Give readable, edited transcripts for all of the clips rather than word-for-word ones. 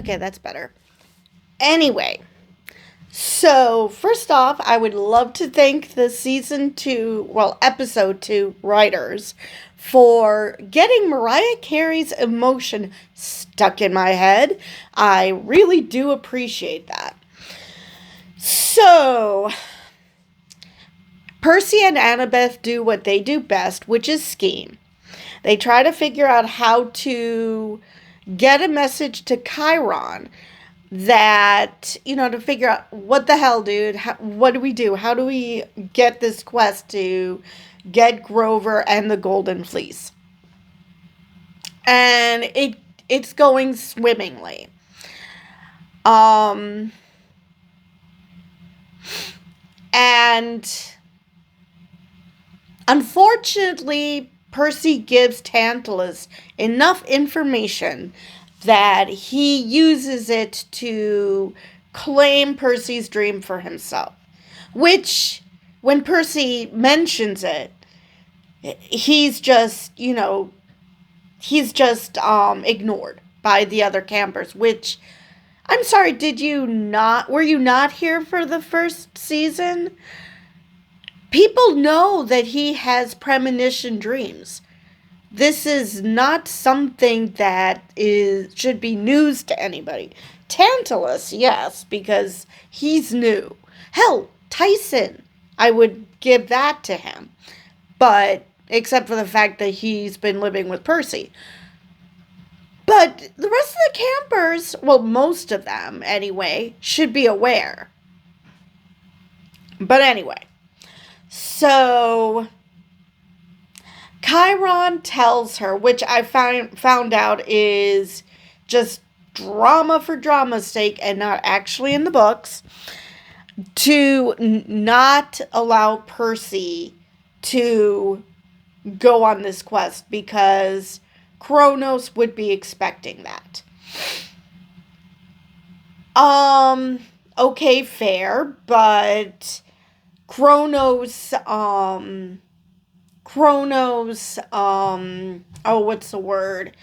Okay, that's better. Anyway, so first off, I would love to thank the episode 2 writers for getting Mariah Carey's emotion stuck in my head. I really do appreciate that. So, Percy and Annabeth do what they do best, which is scheme. They try to figure out how to get a message to Chiron that, to figure out what the hell, dude, what do we do? How do we get this quest to get Grover and the Golden Fleece? And it's going swimmingly. And unfortunately, Percy gives Tantalus enough information that he uses it to claim Percy's dream for himself. Which, when Percy mentions it, he's just ignored by the other campers, which, I'm sorry, were you not here for the first season? People know that he has premonition dreams. This is not something that should be news to anybody. Tantalus, yes, because he's new. Hell, Tyson, I would give that to him. But, except for the fact that he's been living with Percy. But the rest of the campers, well, most of them anyway, should be aware. But anyway, so Chiron tells her, which I found out is just drama for drama's sake and not actually in the books, to not allow Percy to go on this quest because Kronos would be expecting that. Okay, fair, but Kronos, what's the word?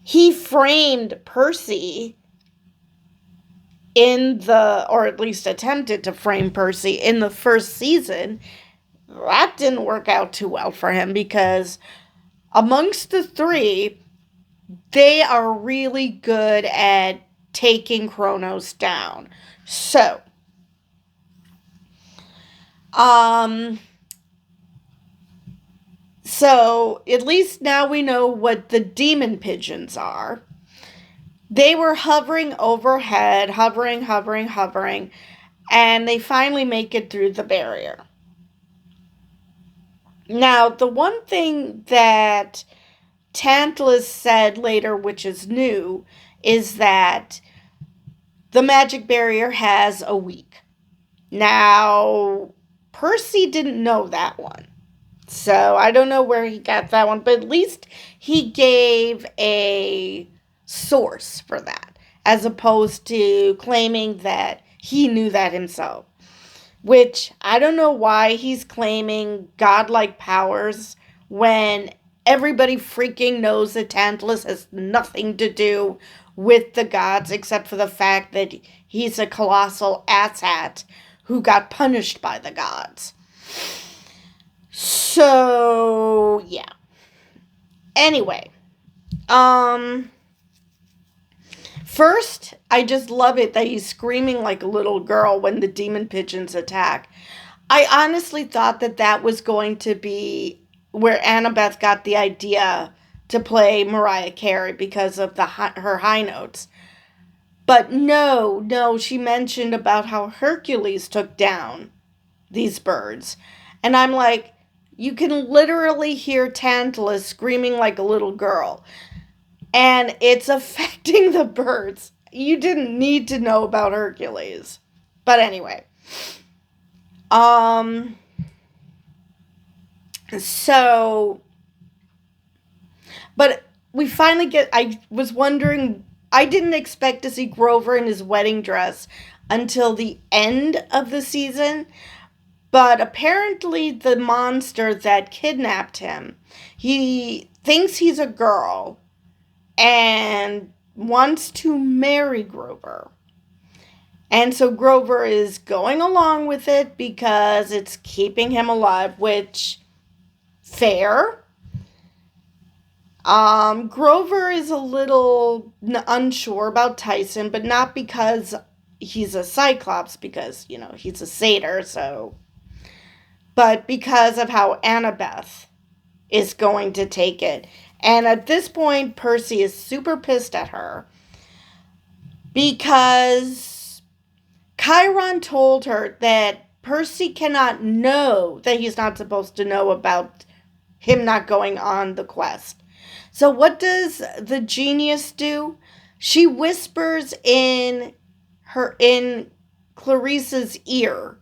He framed Percy or at least attempted to frame Percy in the first season. That didn't work out too well for him because amongst the three, they are really good at taking Kronos down. So, at least now we know what the demon pigeons are. They were hovering overhead, hovering, and they finally make it through the barrier. Now, the one thing that Tantalus said later, which is new, is that the magic barrier has a week. Now, Percy didn't know that one. So, I don't know where he got that one, but at least he gave a source for that, as opposed to claiming that he knew that himself. Which, I don't know why he's claiming godlike powers when everybody freaking knows that Tantalus has nothing to do with the gods except for the fact that he's a colossal asshat who got punished by the gods. So, yeah. Anyway, first, I just love it that he's screaming like a little girl when the demon pigeons attack. I honestly thought that was going to be where Annabeth got the idea to play Mariah Carey because of her high notes. But no, she mentioned about how Hercules took down these birds. And I'm like, you can literally hear Tantalus screaming like a little girl. And it's affecting the birds. You didn't need to know about Hercules. But anyway. But we finally I was wondering, I didn't expect to see Grover in his wedding dress until the end of the season. But apparently the monster that kidnapped him, he thinks he's a girl. And wants to marry Grover. And so Grover is going along with it because it's keeping him alive, which, fair. Grover is a little unsure about Tyson, but not because he's a Cyclops, because, he's a satyr, so. But because of how Annabeth is going to take it. And at this point, Percy is super pissed at her because Chiron told her that Percy cannot know that he's not supposed to know about him not going on the quest. So what does the genius do? She whispers in Clarice's ear,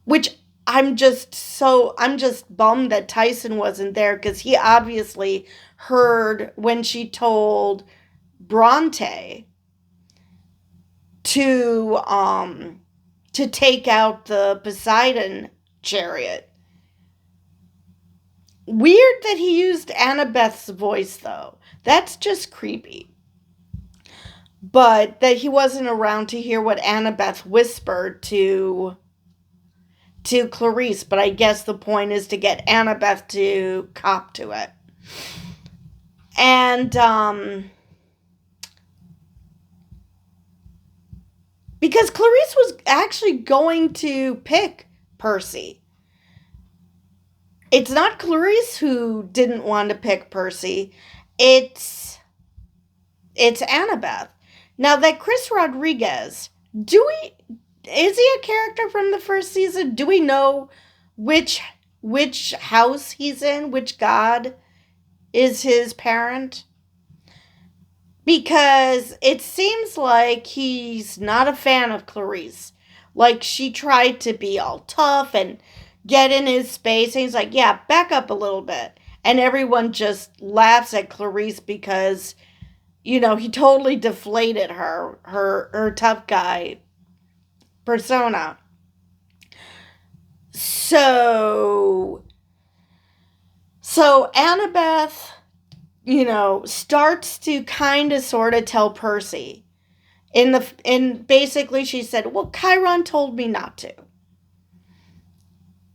which I'm just bummed that Tyson wasn't there, because he obviously heard when she told Bronte to take out the Poseidon chariot. Weird that he used Annabeth's voice, though. That's just creepy. But that he wasn't around to hear what Annabeth whispered to Clarice. But I guess the point is to get Annabeth to cop to it. And, because Clarice was actually going to pick Percy. It's not Clarice who didn't want to pick Percy. It's Annabeth. Now, that Chris Rodriguez, is he a character from the first season? Do we know which house he's in? Which god is his parent? Because it seems like he's not a fan of Clarice. Like, she tried to be all tough and get in his space, and he's like, yeah, back up a little bit. And everyone just laughs at Clarice because, he totally deflated her tough guy persona. So Annabeth, starts to kind of sort of tell Percy. And basically she said, well, Chiron told me not to.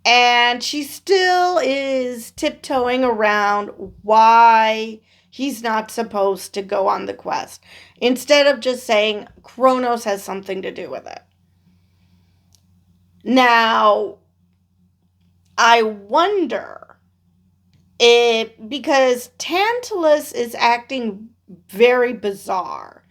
And she still is tiptoeing around why he's not supposed to go on the quest, instead of just saying Kronos has something to do with it. Now, I wonder if, because Tantalus is acting very bizarre.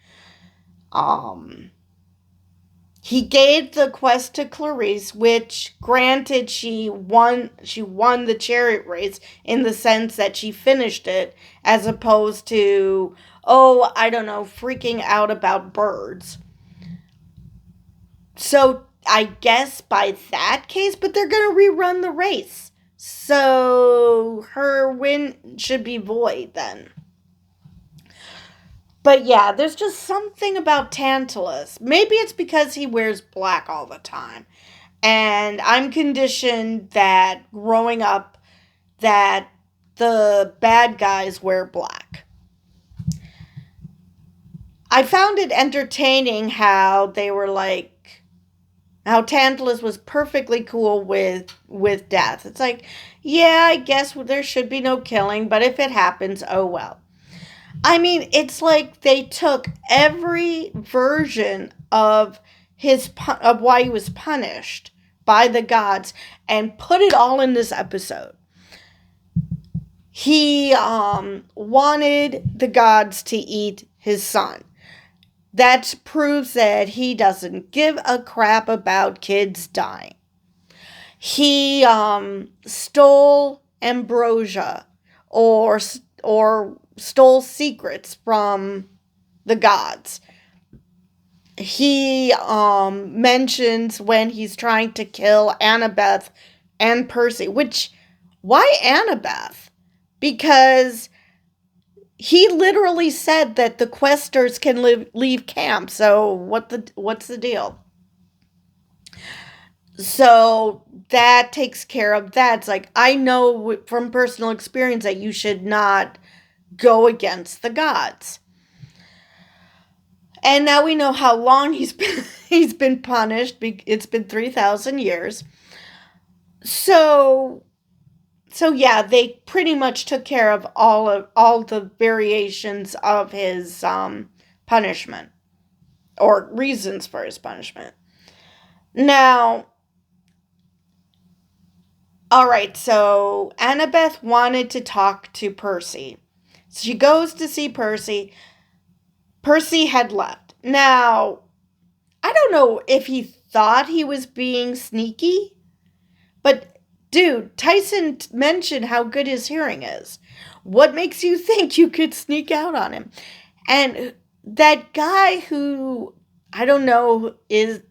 He gave the quest to Clarice, which, granted, she won the chariot race in the sense that she finished it, as opposed to, freaking out about birds. So I guess by that case, but they're going to rerun the race. So her win should be void then. But yeah, there's just something about Tantalus. Maybe it's because he wears black all the time. And I'm conditioned that growing up that the bad guys wear black. I found it entertaining how they were like, how Tantalus was perfectly cool with death. It's like, yeah, I guess there should be no killing, but if it happens, oh well. I mean, it's like they took every version of why he was punished by the gods and put it all in this episode. He wanted the gods to eat his son. That proves that he doesn't give a crap about kids dying. He stole ambrosia or stole secrets from the gods. He mentions when he's trying to kill Annabeth and Percy, which, why Annabeth? Because he literally said that the questers can leave camp, so what's the deal? So that takes care of that. It's like, I know from personal experience that you should not go against the gods. And now we know how long he's been punished. It's been 3,000 years. So yeah, they pretty much took care of all the variations of his punishment, or reasons for his punishment. Now, all right, so Annabeth wanted to talk to Percy. She goes to see Percy. Percy had left. Now, I don't know if he thought he was being sneaky, but dude, Tyson mentioned how good his hearing is. What makes you think you could sneak out on him? And that guy who, I don't know, is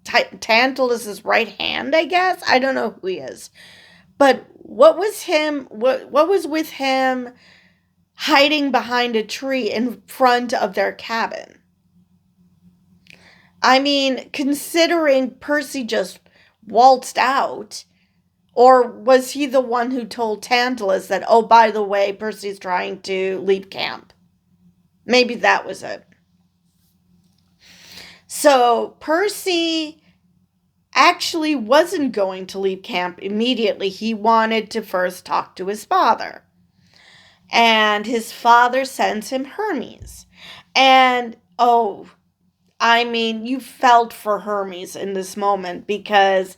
Tantalus's right hand, I guess? I don't know who he is. But what was with him hiding behind a tree in front of their cabin? I mean, considering Percy just waltzed out, or was he the one who told Tantalus that, oh, by the way, Percy's trying to leave camp? Maybe that was it. So Percy actually wasn't going to leave camp immediately. He wanted to first talk to his father. And his father sends him Hermes. And, oh, I mean, you felt for Hermes in this moment because,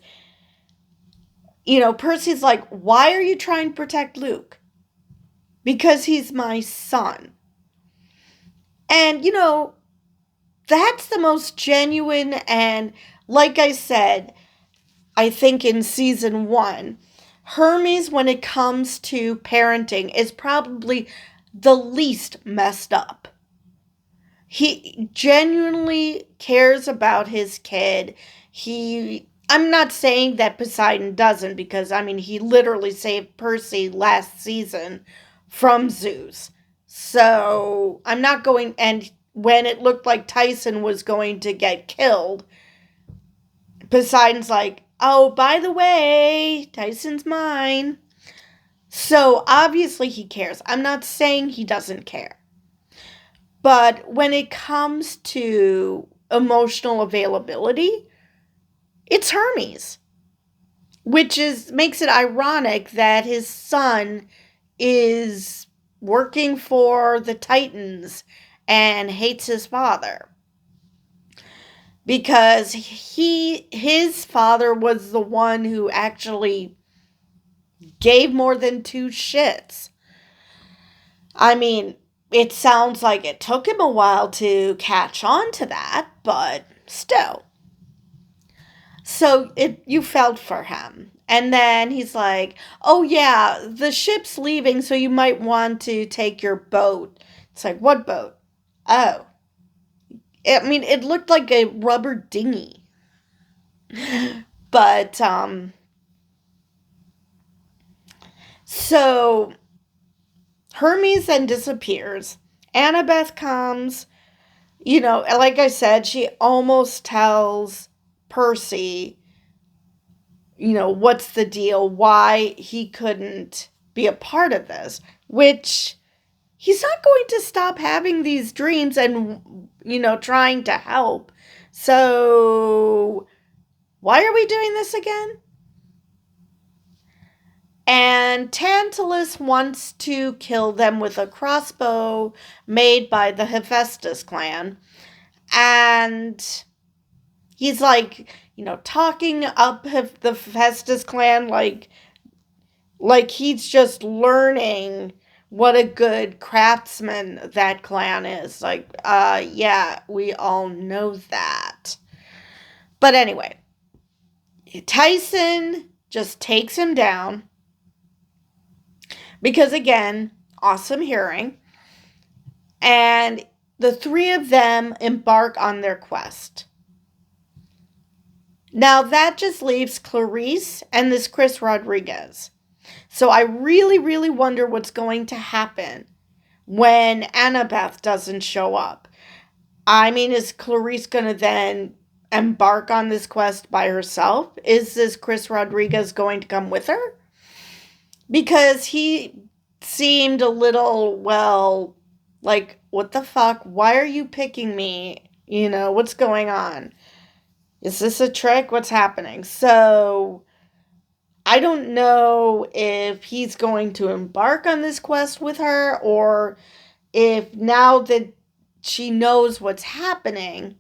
Percy's like, why are you trying to protect Luke? Because he's my son. And, that's the most genuine, and like I said, I think in season 1, Hermes, when it comes to parenting, is probably the least messed up. He genuinely cares about his kid. I'm not saying that Poseidon doesn't, because, he literally saved Percy last season from Zeus. So, I'm not going, and when it looked like Tyson was going to get killed, Poseidon's like, oh, by the way, Tyson's mine. So, obviously he cares. I'm not saying he doesn't care. But when it comes to emotional availability, it's Hermes. Which makes it ironic that his son is working for the Titans and hates his father. Because his father was the one who actually gave more than 2 shits. I mean, it sounds like it took him a while to catch on to that, but still. So you felt for him. And then he's like, oh yeah, the ship's leaving, so you might want to take your boat. It's like, what boat? Oh. It looked like a rubber dinghy. But, so Hermes then disappears. Annabeth comes. Like I said, she almost tells Percy, what's the deal, why he couldn't be a part of this, which he's not going to stop having these dreams and, trying to help. So, why are we doing this again? And Tantalus wants to kill them with a crossbow made by the Hephaestus clan. And he's like, talking up the Hephaestus clan like he's just learning what a good craftsman that clan is. Like, yeah, we all know that. But anyway, Tyson just takes him down. Because, again, awesome hearing. And the 3 of them embark on their quest. Now, that just leaves Clarice and this Chris Rodriguez. So I really, really wonder what's going to happen when Annabeth doesn't show up. Is Clarice going to then embark on this quest by herself? Is this Chris Rodriguez going to come with her? Because he seemed a little, like, what the fuck? Why are you picking me? What's going on? Is this a trick? What's happening? So I don't know if he's going to embark on this quest with her, or if now that she knows what's happening,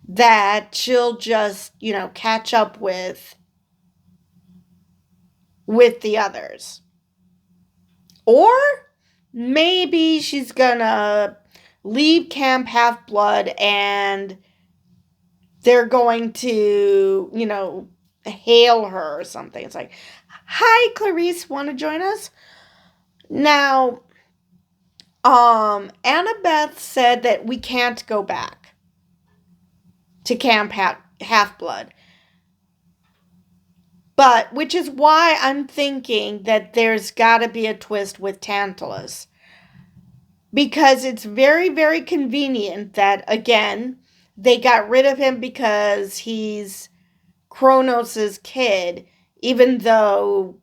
that she'll just, catch up with the others. Or maybe she's gonna leave Camp Half-Blood and they're going to, hail her or something. It's like, hi, Clarice, want to join us? Now, Annabeth said that we can't go back to Camp Half-Blood. But, which is why I'm thinking that there's got to be a twist with Tantalus. Because it's very, very convenient that, again, they got rid of him because he's Kronos' kid, even though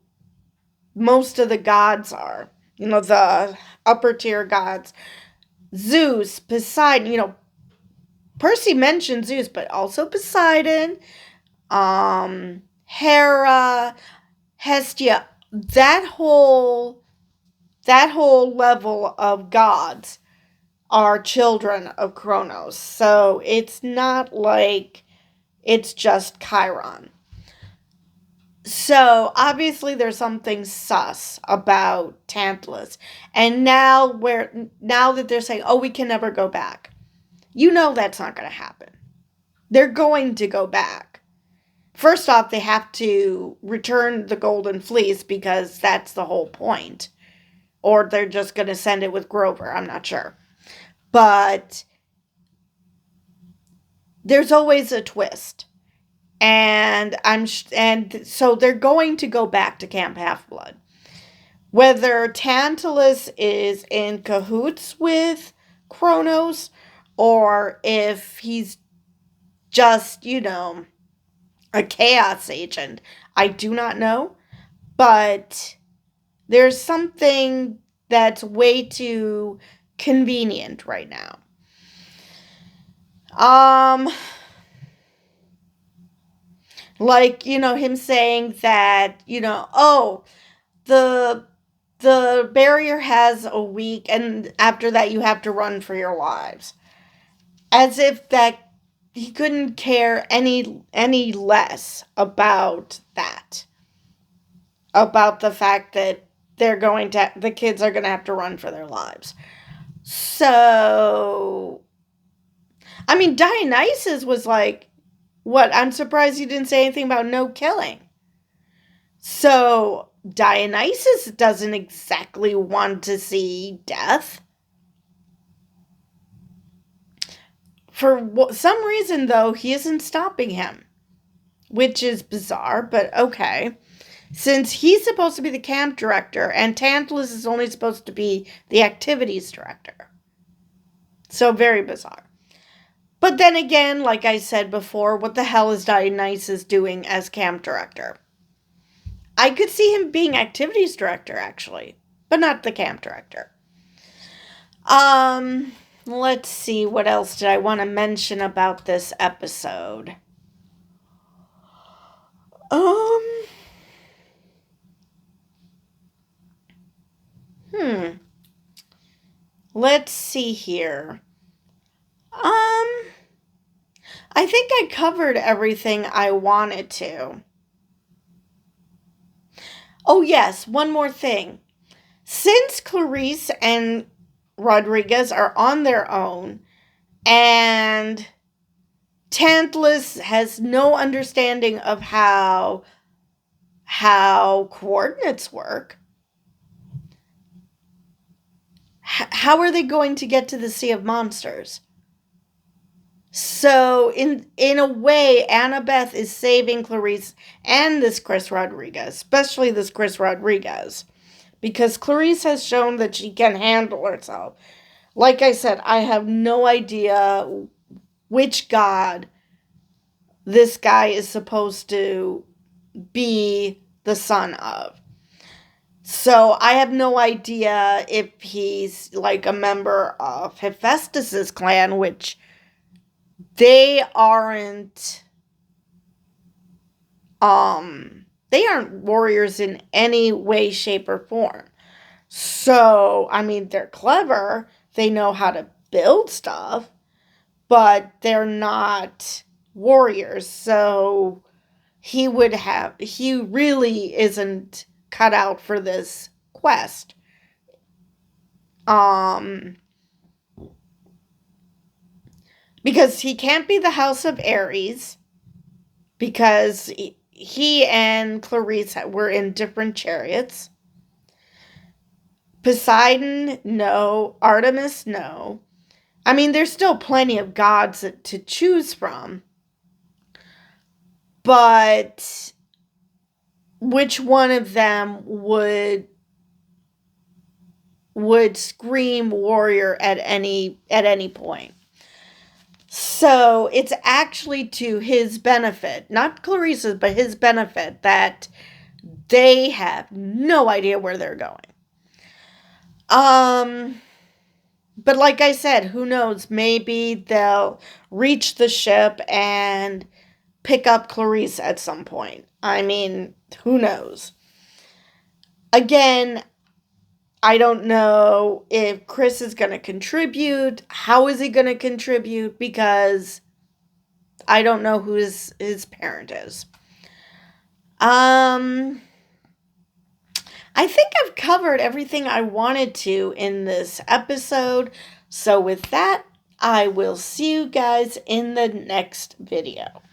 most of the gods are, the upper tier gods. Zeus, Poseidon, Percy mentioned Zeus, but also Poseidon, Hera, Hestia, that whole level of gods are children of Kronos. So it's not like it's just Chiron. So obviously there's something sus about Tantalus. And now that they're saying, oh, we can never go back. That's not going to happen. They're going to go back. First off, they have to return the Golden Fleece because that's the whole point. Or they're just going to send it with Grover. I'm not sure. But there's always a twist. And so they're going to go back to Camp Half-Blood. Whether Tantalus is in cahoots with Kronos or if he's just, a chaos agent, I do not know. But there's something that's way too convenient right now. Like, him saying that, oh, the barrier has a week and after that you have to run for your lives. As if that he couldn't care any less about that. About the fact that the kids are going to have to run for their lives. So, I mean, Dionysus was like, what? I'm surprised you didn't say anything about no killing. So, Dionysus doesn't exactly want to see death. For some reason, though, he isn't stopping him. Which is bizarre, but okay. Since he's supposed to be the camp director, and Tantalus is only supposed to be the activities director. So, very bizarre. But then again, like I said before, what the hell is Dionysus doing as camp director? I could see him being activities director, actually. But not the camp director. Let's see, what else did I want to mention about this episode? Let's see here. I think I covered everything I wanted to. Oh yes, one more thing. Since Clarice and Rodriguez are on their own, and Tantalus has no understanding of how coordinates work, how are they going to get to the Sea of Monsters? So, in a way, Annabeth is saving Clarice and this Chris Rodriguez, especially this Chris Rodriguez, because Clarice has shown that she can handle herself. Like I said, I have no idea which god this guy is supposed to be the son of. So I have no idea if he's like a member of Hephaestus's clan, which they aren't they aren't warriors in any way, shape, or form. So, I mean, they're clever. They know how to build stuff, but they're not warriors. So, he really isn't cut out for this quest. Because he can't be the House of Ares, because he and Clarice were in different chariots. Poseidon, no. Artemis, no. I mean, there's still plenty of gods to choose from. But which one of them would scream warrior at any point? So it's actually to his benefit, not Clarice's, but his benefit, that they have no idea where they're going. But like I said, who knows? Maybe they'll reach the ship and pick up Clarice at some point. I mean, who knows? Again, I don't know if Chris is going to contribute. How is he going to contribute? Because I don't know who his parent is. I think I've covered everything I wanted to in this episode. So with that, I will see you guys in the next video.